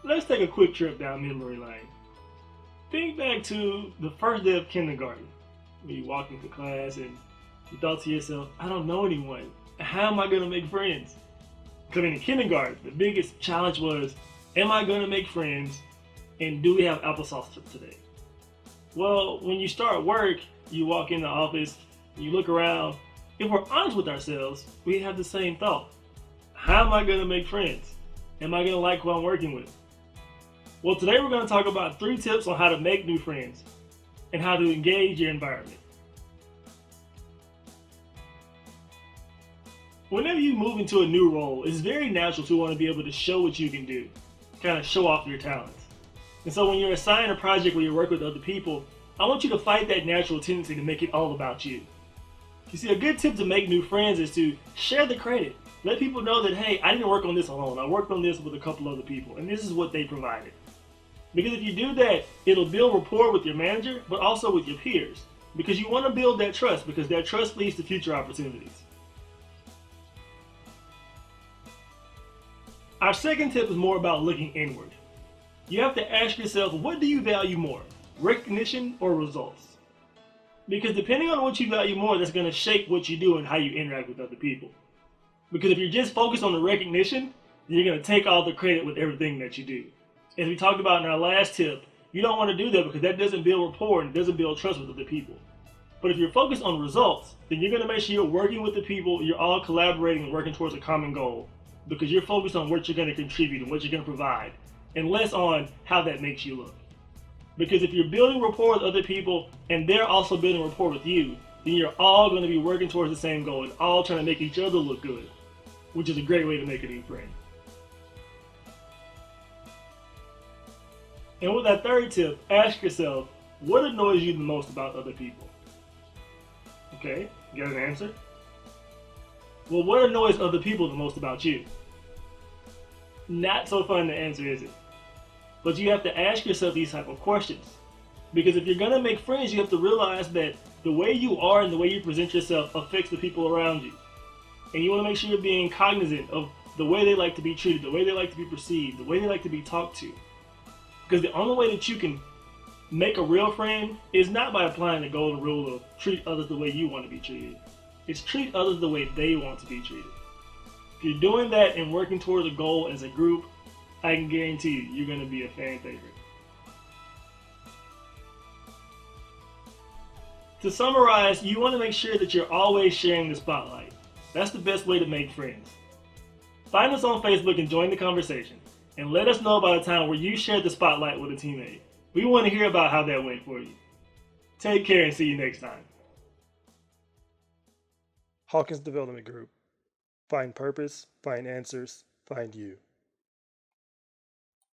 Let's take a quick trip down memory lane. Think back to the first day of kindergarten. When you walked into class and you thought to yourself, I don't know anyone. How am I going to make friends? Because in kindergarten, the biggest challenge was, am I going to make friends? And do we have applesauce today? Well, when you start work, you walk in the office, you look around. If we're honest with ourselves, we have the same thought. How am I going to make friends? Am I going to like who I'm working with? Well, today we're going to talk about 3 tips on how to make new friends and how to engage your environment. Whenever you move into a new role, it's very natural to want to be able to show what you can do, kind of show off your talents. And so when you're assigned a project where you work with other people, I want you to fight that natural tendency to make it all about you. You see, a good tip to make new friends is to share the credit. Let people know that, hey, I didn't work on this alone. I worked on this with a couple other people, and this is what they provided. Because if you do that, it'll build rapport with your manager, but also with your peers. Because you want to build that trust, because that trust leads to future opportunities. Our second tip is more about looking inward. You have to ask yourself, what do you value more, recognition or results? Because depending on what you value more, that's going to shape what you do and how you interact with other people. Because if you're just focused on the recognition, then you're going to take all the credit with everything that you do. As we talked about in our last tip, you don't want to do that because that doesn't build rapport and doesn't build trust with other people. But if you're focused on results, then you're going to make sure you're working with the people, you're all collaborating and working towards a common goal. Because you're focused on what you're going to contribute and what you're going to provide, and less on how that makes you look. Because if you're building rapport with other people and they're also building rapport with you, then you're all going to be working towards the same goal and all trying to make each other look good, which is a great way to make a new friend. And with that third tip, ask yourself, what annoys you the most about other people? Okay, you got an answer? Well, what annoys other people the most about you? Not so fun to answer, is it? But you have to ask yourself these type of questions. Because if you're going to make friends, you have to realize that the way you are and the way you present yourself affects the people around you. And you want to make sure you're being cognizant of the way they like to be treated, the way they like to be perceived, the way they like to be talked to. Because the only way that you can make a real friend is not by applying the golden rule of treat others the way you want to be treated. It's treat others the way they want to be treated. If you're doing that and working towards a goal as a group, I can guarantee you, you're going to be a fan favorite. To summarize, you want to make sure that you're always sharing the spotlight. That's the best way to make friends. Find us on Facebook and join the conversation. And let us know about a time where you shared the spotlight with a teammate. We want to hear about how that went for you. Take care and see you next time. Hawkins Development Group. Find purpose, find answers, find you.